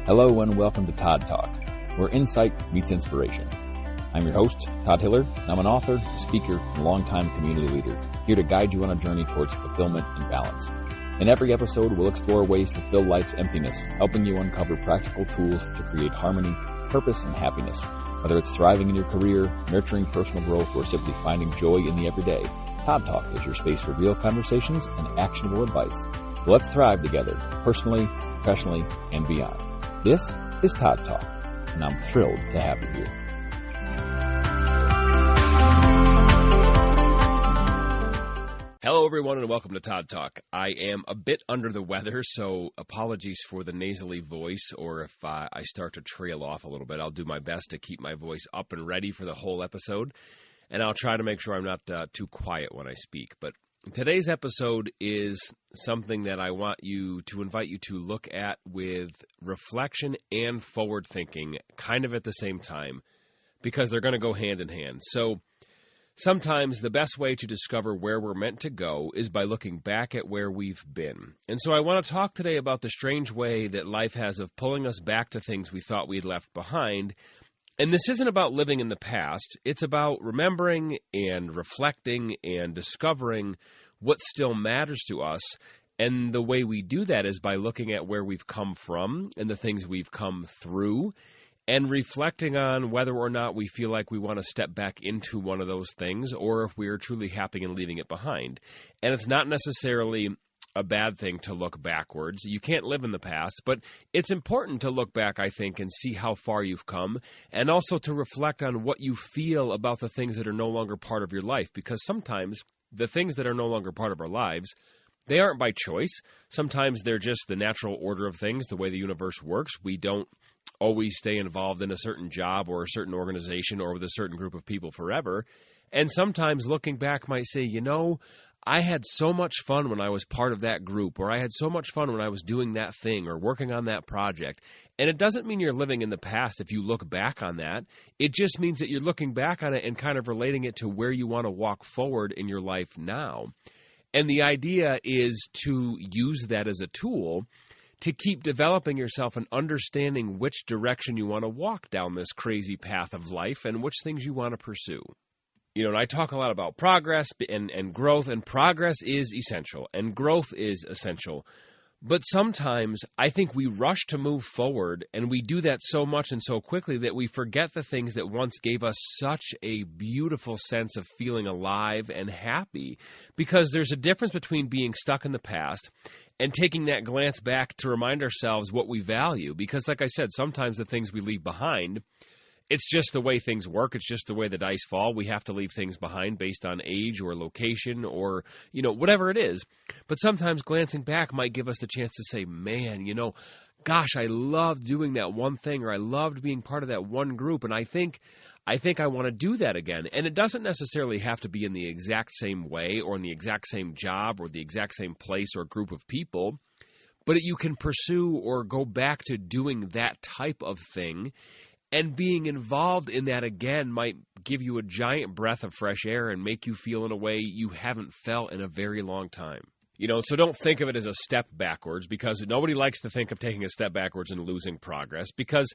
Hello and welcome to Todd Talk, where insight meets inspiration. I'm your host, Todd Hiller, and I'm an author, speaker, and longtime community leader, here to guide you on a journey towards fulfillment and balance. In every episode, we'll explore ways to fill life's emptiness, helping you uncover practical tools to create harmony, purpose, and happiness. Whether it's thriving in your career, nurturing personal growth, or simply finding joy in the everyday, Todd Talk is your space for real conversations and actionable advice. So let's thrive together, personally, professionally, and beyond. This is Todd Talk, and I'm thrilled to have you here. Hello, everyone, and welcome to Todd Talk. I am a bit under the weather, so apologies for the nasally voice, or if I start to trail off a little bit. I'll do my best to keep my voice up and ready for the whole episode, and I'll try to make sure I'm not too quiet when I speak. But today's episode is something that I want you to invite you to look at with reflection and forward thinking kind of at the same time, because they're going to go hand in hand. So sometimes the best way to discover where we're meant to go is by looking back at where we've been. And so I want to talk today about the strange way that life has of pulling us back to things we thought we'd left behind. And this isn't about living in the past. It's about remembering and reflecting and discovering what still matters to us. And the way we do that is by looking at where we've come from and the things we've come through, and reflecting on whether or not we feel like we want to step back into one of those things, or if we are truly happy in leaving it behind. And it's not necessarily a bad thing to look backwards. You can't live in the past, but it's important to look back, I think, and see how far you've come, and also to reflect on what you feel about the things that are no longer part of your life, because sometimes the things that are no longer part of our lives, they aren't by choice. Sometimes they're just the natural order of things, the way the universe works. We don't always stay involved in a certain job or a certain organization or with a certain group of people forever. And sometimes looking back might say, you know, I had so much fun when I was part of that group, or I had so much fun when I was doing that thing or working on that project. And it doesn't mean you're living in the past if you look back on that. It just means that you're looking back on it and kind of relating it to where you want to walk forward in your life now. And the idea is to use that as a tool to keep developing yourself and understanding which direction you want to walk down this crazy path of life and which things you want to pursue. You know, and I talk a lot about progress and growth, and progress is essential, and growth is essential. But sometimes I think we rush to move forward, and we do that so much and so quickly that we forget the things that once gave us such a beautiful sense of feeling alive and happy. Because there's a difference between being stuck in the past and taking that glance back to remind ourselves what we value. Because like I said, sometimes the things we leave behind, it's just the way things work. It's just the way the dice fall. We have to leave things behind based on age or location or, you know, whatever it is. But sometimes glancing back might give us the chance to say, man, you know, gosh, I loved doing that one thing, or I loved being part of that one group, and I think I want to do that again. And it doesn't necessarily have to be in the exact same way or in the exact same job or the exact same place or group of people, but you can pursue or go back to doing that type of thing. And being involved in that again might give you a giant breath of fresh air and make you feel in a way you haven't felt in a very long time. You know, so don't think of it as a step backwards, because nobody likes to think of taking a step backwards and losing progress, because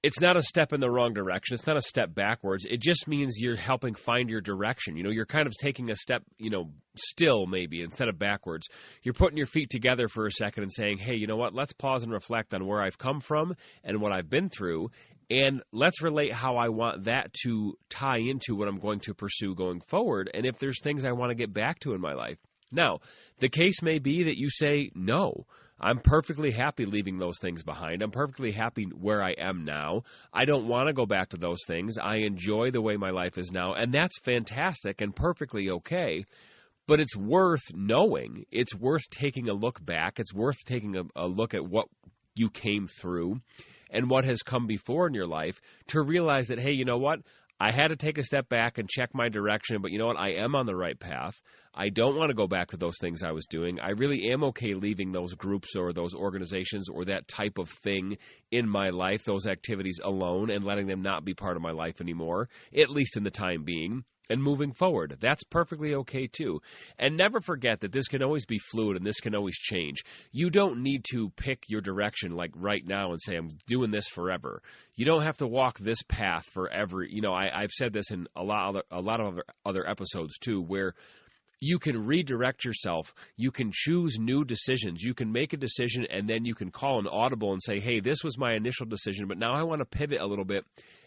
it's not a step in the wrong direction. It's not a step backwards. It just means you're helping find your direction. You know, you're kind of taking a step, you know, still maybe instead of backwards. You're putting your feet together for a second and saying, hey, you know what? Let's pause and reflect on where I've come from and what I've been through. And let's relate how I want that to tie into what I'm going to pursue going forward, and if there's things I want to get back to in my life. Now, the case may be that you say, no, I'm perfectly happy leaving those things behind. I'm perfectly happy where I am now. I don't want to go back to those things. I enjoy the way my life is now, and that's fantastic and perfectly okay. But it's worth knowing. It's worth taking a look back. It's worth taking a look at what you came through and what has come before in your life to realize that, hey, you know what? I had to take a step back and check my direction, but you know what? I am on the right path. I don't want to go back to those things I was doing. I really am okay leaving those groups or those organizations or that type of thing in my life, those activities alone, and letting them not be part of my life anymore, at least in the time being. and moving forward. That's perfectly okay too. And never forget that this can always be fluid and this can always change. You don't need to pick your direction like right now and say, I'm doing this forever. You don't have to walk this path forever. I've said this in a lot of other episodes too, where you can redirect yourself. You can choose new decisions. You can make a decision and then you can call an audible and say, hey, this was my initial decision, but now I want to pivot a little bit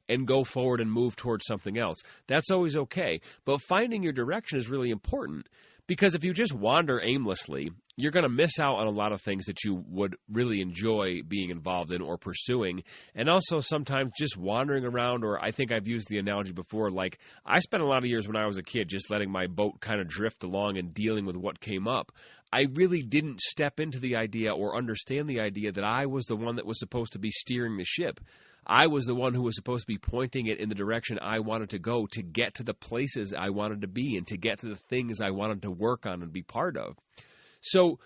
and go forward and move towards something else. That's always okay. But finding your direction is really important, because if you just wander aimlessly, you're going to miss out on a lot of things that you would really enjoy being involved in or pursuing. And also sometimes just wandering around, or I think I've used the analogy before, like I spent a lot of years when I was a kid just letting my boat kind of drift along and dealing with what came up. I really didn't step into the idea or understand the idea that I was the one that was supposed to be steering the ship. I was the one who was supposed to be pointing it in the direction I wanted to go, to get to the places I wanted to be and to get to the things I wanted to work on and be part of. So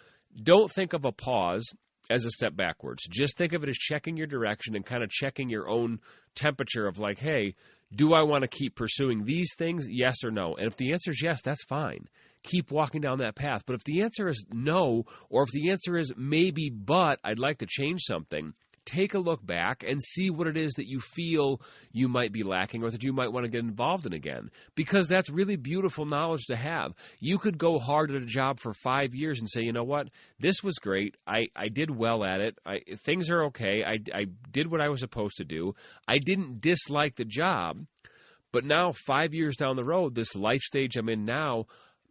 don't think of a pause as a step backwards. Just think of it as checking your direction and kind of checking your own temperature of like, hey, do I want to keep pursuing these things? Yes or no? And if the answer is yes, that's fine. Keep walking down that path. But if the answer is no, or if the answer is maybe, but I'd like to change something, take a look back and see what it is that you feel you might be lacking or that you might want to get involved in again, because that's really beautiful knowledge to have. You could go hard at a job for 5 years and say, you know what, this was great. I did well at it. Things are okay. I did what I was supposed to do. I didn't dislike the job, but now 5 years down the road, this life stage I'm in now,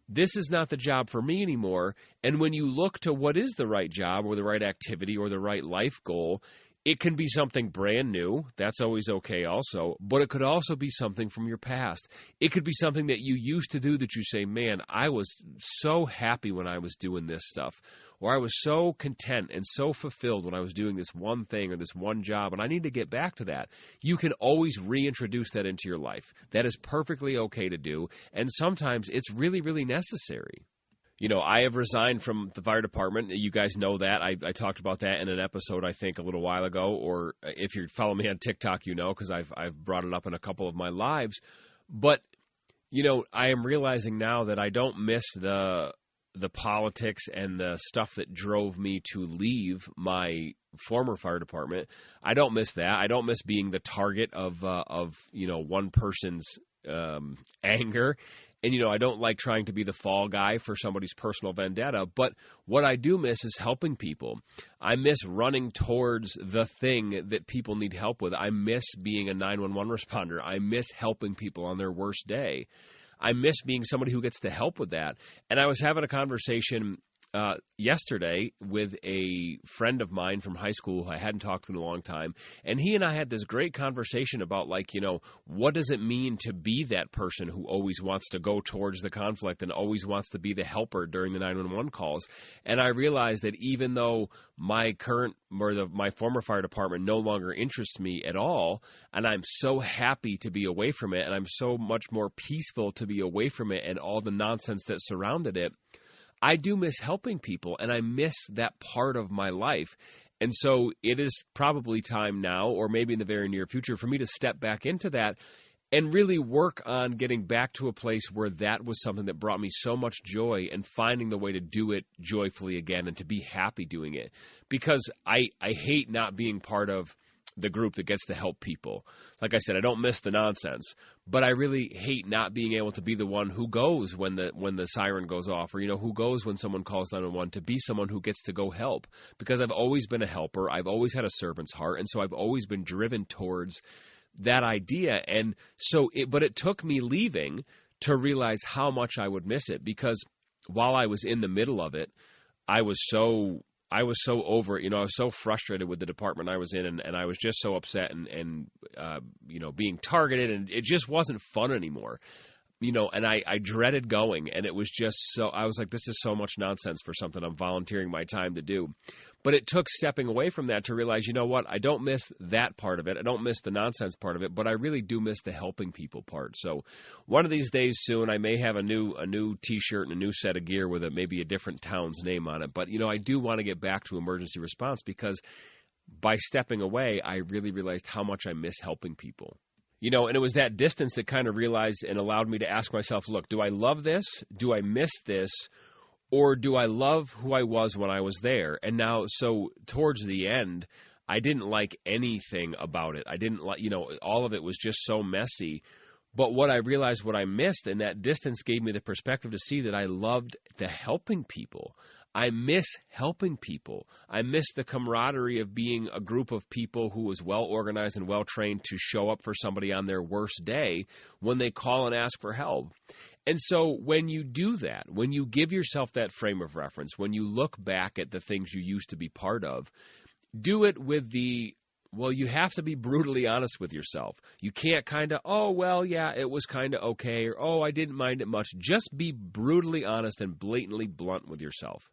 this is not the job for me anymore. And when you look to what is the right job or the right activity or the right life goal, it can be something brand new. That's always okay also. But it could also be something from your past. It could be something that you used to do that you say, man, I was so happy when I was doing this stuff. Or I was so content and so fulfilled when I was doing this one thing or this one job, and I need to get back to that. You can always reintroduce that into your life. That is perfectly okay to do. And sometimes it's really, really necessary. I have resigned from the fire department. You guys know that. I talked about that in an episode, I think, a little while ago. Or if you follow me on TikTok, because I've brought it up in a couple of my lives. But, I am realizing now that I don't miss the politics and the stuff that drove me to leave my former fire department. I don't miss that. I don't miss being the target of one person's anger. And, I don't like trying to be the fall guy for somebody's personal vendetta. But what I do miss is helping people. I miss running towards the thing that people need help with. I miss being a 911 responder. I miss helping people on their worst day. I miss being somebody who gets to help with that. And I was having a conversation yesterday with a friend of mine from high school who I hadn't talked to in a long time. And he and I had this great conversation about, what does it mean to be that person who always wants to go towards the conflict and always wants to be the helper during the 911 calls. And I realized that even though my former fire department no longer interests me at all, and I'm so happy to be away from it, and I'm so much more peaceful to be away from it and all the nonsense that surrounded it, I do miss helping people, and I miss that part of my life. And so it is probably time now, or maybe in the very near future, for me to step back into that and really work on getting back to a place where that was something that brought me so much joy, and finding the way to do it joyfully again and to be happy doing it. Because I hate not being part of the group that gets to help people. Like I said, I don't miss the nonsense, but I really hate not being able to be the one who goes when the siren goes off, or who goes when someone calls 911, to be someone who gets to go help, because I've always been a helper. I've always had a servant's heart, and so I've always been driven towards that idea. And so but it took me leaving to realize how much I would miss it, because while I was in the middle of it, I was so over it. I was so frustrated with the department I was in, and I was just so upset and being targeted, and it just wasn't fun anymore. And I dreaded going, and it was just so, I was like, this is so much nonsense for something I'm volunteering my time to do. But it took stepping away from that to realize, you know what, I don't miss that part of it. I don't miss the nonsense part of it, but I really do miss the helping people part. So one of these days soon, I may have a new T-shirt and a new set of gear with maybe a different town's name on it. But, I do want to get back to emergency response, because by stepping away, I really realized how much I miss helping people. And it was that distance that kind of realized and allowed me to ask myself, look, do I love this? Do I miss this? Or do I love who I was when I was there? And now, so towards the end, I didn't like anything about it. I didn't like, all of it was just so messy. But what I realized, what I missed, and that distance gave me the perspective to see that I loved the helping people. I miss helping people. I miss the camaraderie of being a group of people who was well organized and well trained to show up for somebody on their worst day when they call and ask for help. And so when you do that, when you give yourself that frame of reference, when you look back at the things you used to be part of, do it with you have to be brutally honest with yourself. You can't kind of, it was kind of okay, or, I didn't mind it much. Just be brutally honest and blatantly blunt with yourself.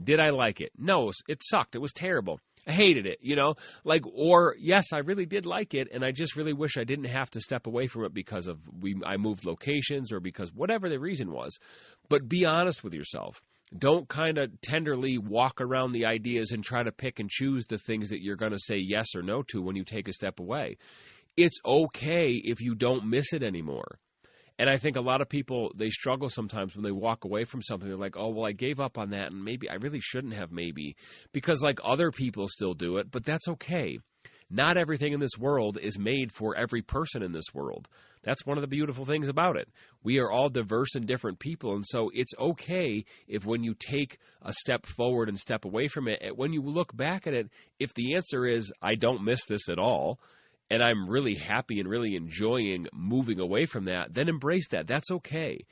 Did I like it? No, it sucked. It was terrible. I hated it, or yes, I really did like it, and I just really wish I didn't have to step away from it because I moved locations or because whatever the reason was. But be honest with yourself. Don't kind of tenderly walk around the ideas and try to pick and choose the things that you're going to say yes or no to when you take a step away. It's okay if you don't miss it anymore. And I think a lot of people, they struggle sometimes when they walk away from something. They're like, I gave up on that, and maybe I really shouldn't have because other people still do it, but that's okay. Not everything in this world is made for every person in this world. That's one of the beautiful things about it. We are all diverse and different people, and so it's okay if when you take a step forward and step away from it, when you look back at it, if the answer is, I don't miss this at all, and I'm really happy and really enjoying moving away from that, then embrace that. That's okay.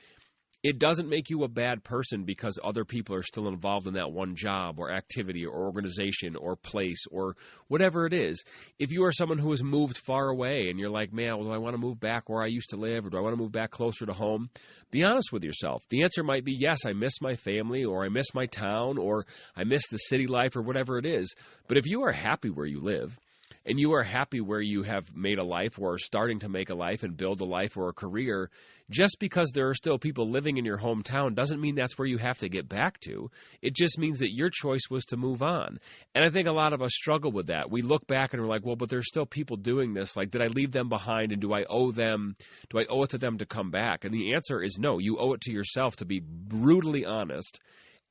It doesn't make you a bad person because other people are still involved in that one job or activity or organization or place or whatever it is. If you are someone who has moved far away and you're like, man, do I want to move back where I used to live, or do I want to move back closer to home? Be honest with yourself. The answer might be, yes, I miss my family, or I miss my town, or I miss the city life, or whatever it is. But if you are happy where you live, and you are happy where you have made a life or are starting to make a life and build a life or a career, just because there are still people living in your hometown doesn't mean that's where you have to get back to. It just means that your choice was to move on. And I think a lot of us struggle with that. We look back and we're like, well, but there's still people doing this. Like, did I leave them behind, and do I owe it to them to come back? And the answer is no. You owe it to yourself to be brutally honest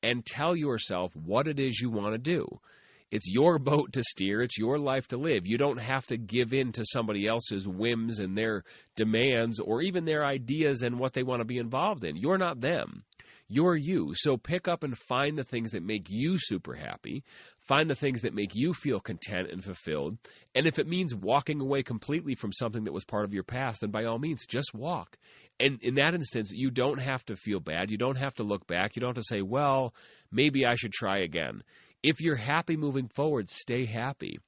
and tell yourself what it is you want to do. It's your boat to steer. It's your life to live. You don't have to give in to somebody else's whims and their demands or even their ideas and what they want to be involved in. You're not them. You're you. So pick up and find the things that make you super happy. Find the things that make you feel content and fulfilled. And if it means walking away completely from something that was part of your past, then by all means, just walk. And in that instance, you don't have to feel bad. You don't have to look back. You don't have to say, well, maybe I should try again. If you're happy moving forward, stay happy.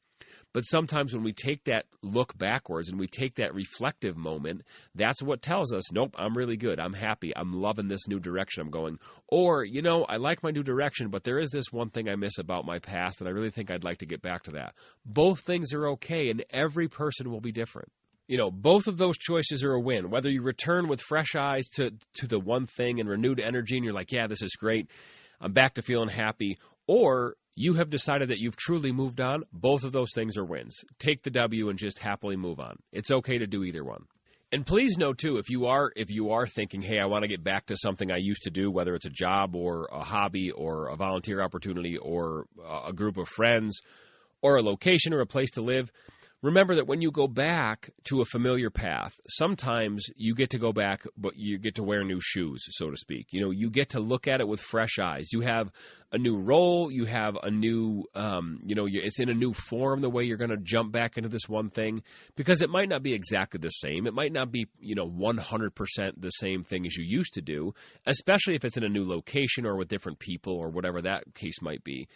But sometimes when we take that look backwards and we take that reflective moment, that's what tells us, nope, I'm really good. I'm happy. I'm loving this new direction I'm going. Or, I like my new direction, but there is this one thing I miss about my past, and I really think I'd like to get back to that. Both things are okay, and every person will be different. Both of those choices are a win. Whether you return with fresh eyes to the one thing and renewed energy, and you're like, yeah, this is great. I'm back to feeling happy. Or you have decided that you've truly moved on. Both of those things are wins. Take the W and just happily move on. It's okay to do either one. And please know, too, if you are thinking, hey, I want to get back to something I used to do, whether it's a job or a hobby or a volunteer opportunity or a group of friends or a location or a place to live, remember that when you go back to a familiar path, sometimes you get to go back, but you get to wear new shoes, so to speak. You get to look at it with fresh eyes. You have a new role. You have a new, it's in a new form, the way you're going to jump back into this one thing, because it might not be exactly the same. It might not be, 100% the same thing as you used to do, especially if it's in a new location or with different people or whatever that case might be.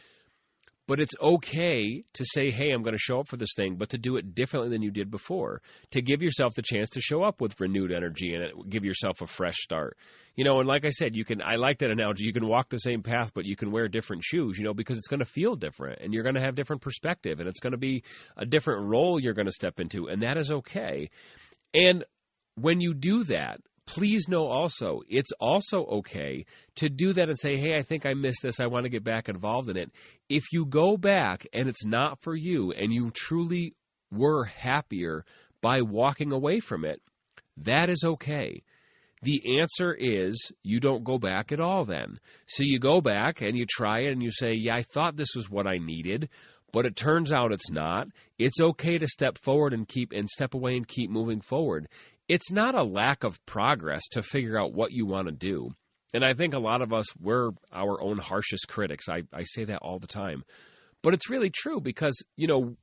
But it's okay to say, hey, I'm going to show up for this thing, but to do it differently than you did before, to give yourself the chance to show up with renewed energy and give yourself a fresh start. And like I said, I like that analogy. You can walk the same path, but you can wear different shoes, because it's going to feel different, and you're going to have different perspective, and it's going to be a different role you're going to step into, and that is okay. And when you do that, please know also, it's also okay to do that and say, hey, I think I missed this. I want to get back involved in it. If you go back and it's not for you and you truly were happier by walking away from it, that is okay. The answer is you don't go back at all then. So you go back and you try it and you say, yeah, I thought this was what I needed, but it turns out it's not. It's okay to step forward and step away and keep moving forward. It's not a lack of progress to figure out what you want to do. And I think a lot of us, we're our own harshest critics. I say that all the time. But it's really true because,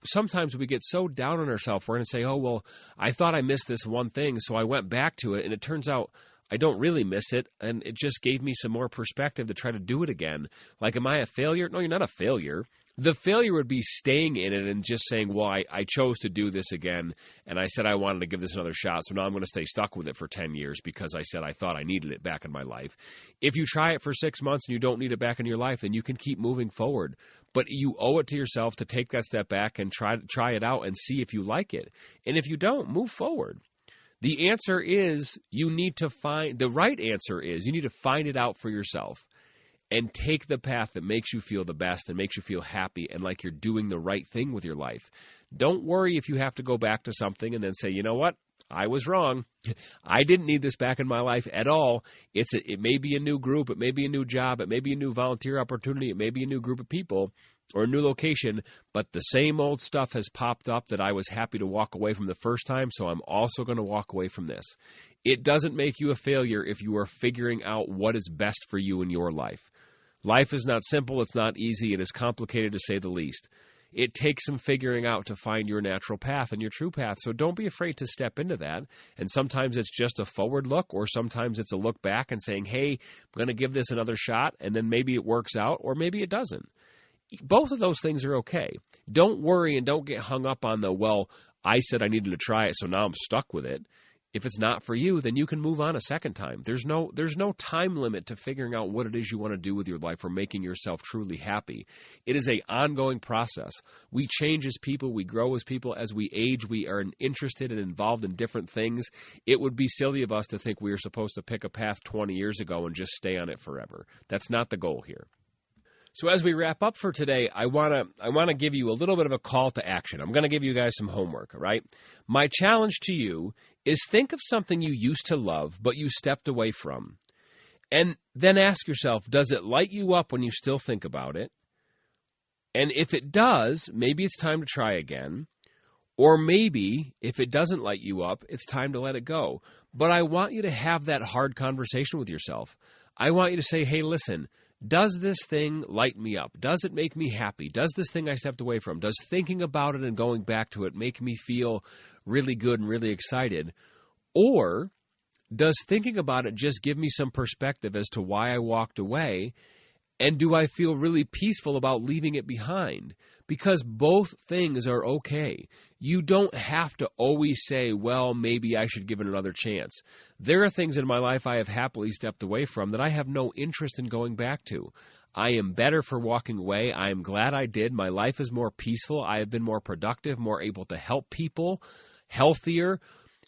sometimes we get so down on ourselves, we're going to say, oh, well, I thought I missed this one thing, so I went back to it, and it turns out I don't really miss it, and it just gave me some more perspective to try to do it again. Like, am I a failure? No, you're not a failure. The failure would be staying in it and just saying, well, I chose to do this again, and I said I wanted to give this another shot, so now I'm going to stay stuck with it for 10 years because I said I thought I needed it back in my life. If you try it for 6 months and you don't need it back in your life, then you can keep moving forward. But you owe it to yourself to take that step back and try it out and see if you like it. And if you don't, move forward. The answer is the right answer is you need to find it out for yourself and take the path that makes you feel the best and makes you feel happy and like you're doing the right thing with your life. Don't worry if you have to go back to something and then say, you know what? I was wrong. I didn't need this back in my life at all. It may be a new group. It may be a new job. It may be a new volunteer opportunity. It may be a new group of people or a new location, but the same old stuff has popped up that I was happy to walk away from the first time, so I'm also going to walk away from this. It doesn't make you a failure if you are figuring out what is best for you in your life. Life is not simple. It's not easy. It is complicated, to say the least. It takes some figuring out to find your natural path and your true path. So don't be afraid to step into that. And sometimes it's just a forward look, or sometimes it's a look back and saying, hey, I'm going to give this another shot, and then maybe it works out, or maybe it doesn't. Both of those things are okay. Don't worry and don't get hung up on well, I said I needed to try it, so now I'm stuck with it. If it's not for you, then you can move on a second time. There's no time limit to figuring out what it is you want to do with your life or making yourself truly happy. It is an ongoing process. We change as people. We grow as people. As we age, we are interested and involved in different things. It would be silly of us to think we are supposed to pick a path 20 years ago and just stay on it forever. That's not the goal here. So as we wrap up for today, I want to give you a little bit of a call to action. I'm going to give you guys some homework, all right? My challenge to you is think of something you used to love but you stepped away from. And then ask yourself, does it light you up when you still think about it? And if it does, maybe it's time to try again. Or maybe if it doesn't light you up, it's time to let it go. But I want you to have that hard conversation with yourself. I want you to say, hey, listen, does this thing light me up? Does it make me happy? Does this thing I stepped away from, does thinking about it and going back to it make me feel really good and really excited? Or does thinking about it just give me some perspective as to why I walked away? And do I feel really peaceful about leaving it behind? Because both things are okay. You don't have to always say, well, maybe I should give it another chance. There are things in my life I have happily stepped away from that I have no interest in going back to. I am better for walking away. I am glad I did. My life is more peaceful. I have been more productive, more able to help people, healthier.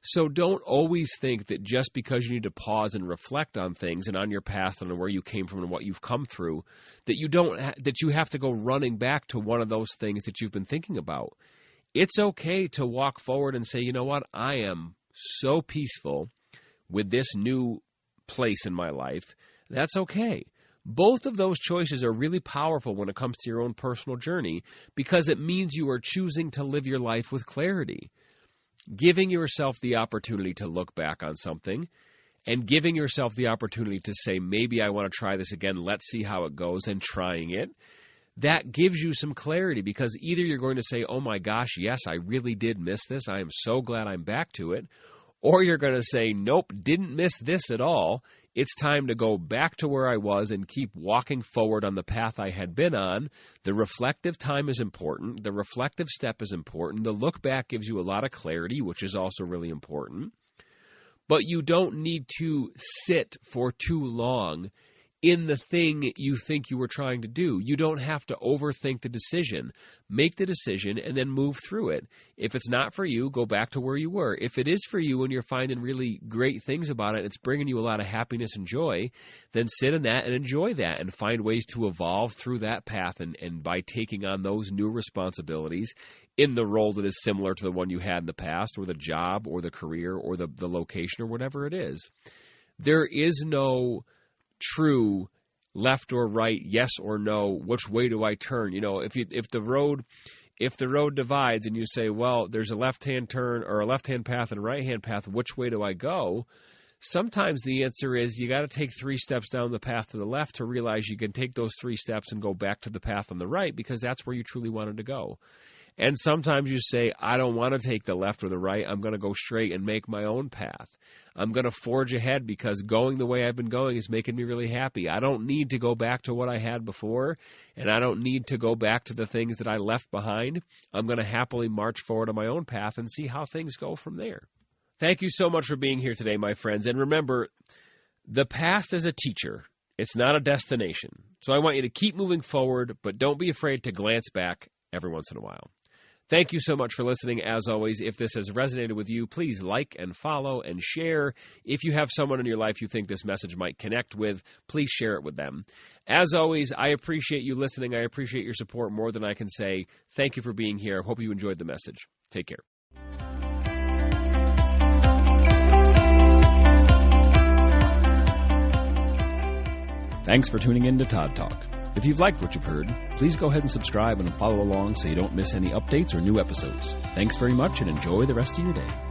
So don't always think that just because you need to pause and reflect on things and on your past and on where you came from and what you've come through, that you have to go running back to one of those things that you've been thinking about. It's okay to walk forward and say, you know what, I am so peaceful with this new place in my life. That's okay. Both of those choices are really powerful when it comes to your own personal journey because it means you are choosing to live your life with clarity. Giving yourself the opportunity to look back on something and giving yourself the opportunity to say, maybe I want to try this again, let's see how it goes, and trying it, that gives you some clarity because either you're going to say, oh my gosh, yes, I really did miss this. I am so glad I'm back to it. Or you're going to say, nope, didn't miss this at all. It's time to go back to where I was and keep walking forward on the path I had been on. The reflective time is important. The reflective step is important. The look back gives you a lot of clarity, which is also really important. But you don't need to sit for too long in the thing you think you were trying to do. You don't have to overthink the decision. Make the decision and then move through it. If it's not for you, go back to where you were. If it is for you and you're finding really great things about it, it's bringing you a lot of happiness and joy, then sit in that and enjoy that and find ways to evolve through that path and by taking on those new responsibilities in the role that is similar to the one you had in the past, or the job or the career or the location or whatever it is. There is no true left or right, yes or no, which way do I turn? If the road divides and you say, well, there's a left-hand turn or a left-hand path and a right-hand path, which way do I go? Sometimes the answer is you got to take 3 steps down the path to the left to realize you can take those 3 steps and go back to the path on the right, because that's where you truly wanted to go. And sometimes you say, I don't want to take the left or the right. I'm going to go straight and make my own path. I'm going to forge ahead because going the way I've been going is making me really happy. I don't need to go back to what I had before, and I don't need to go back to the things that I left behind. I'm going to happily march forward on my own path and see how things go from there. Thank you so much for being here today, my friends. And remember, the past is a teacher. It's not a destination. So I want you to keep moving forward, but don't be afraid to glance back every once in a while. Thank you so much for listening. As always, if this has resonated with you, please like and follow and share. If you have someone in your life you think this message might connect with, please share it with them. As always, I appreciate you listening. I appreciate your support more than I can say. Thank you for being here. Hope you enjoyed the message. Take care. Thanks for tuning in to Todd Talk. If you've liked what you've heard, please go ahead and subscribe and follow along so you don't miss any updates or new episodes. Thanks very much and enjoy the rest of your day.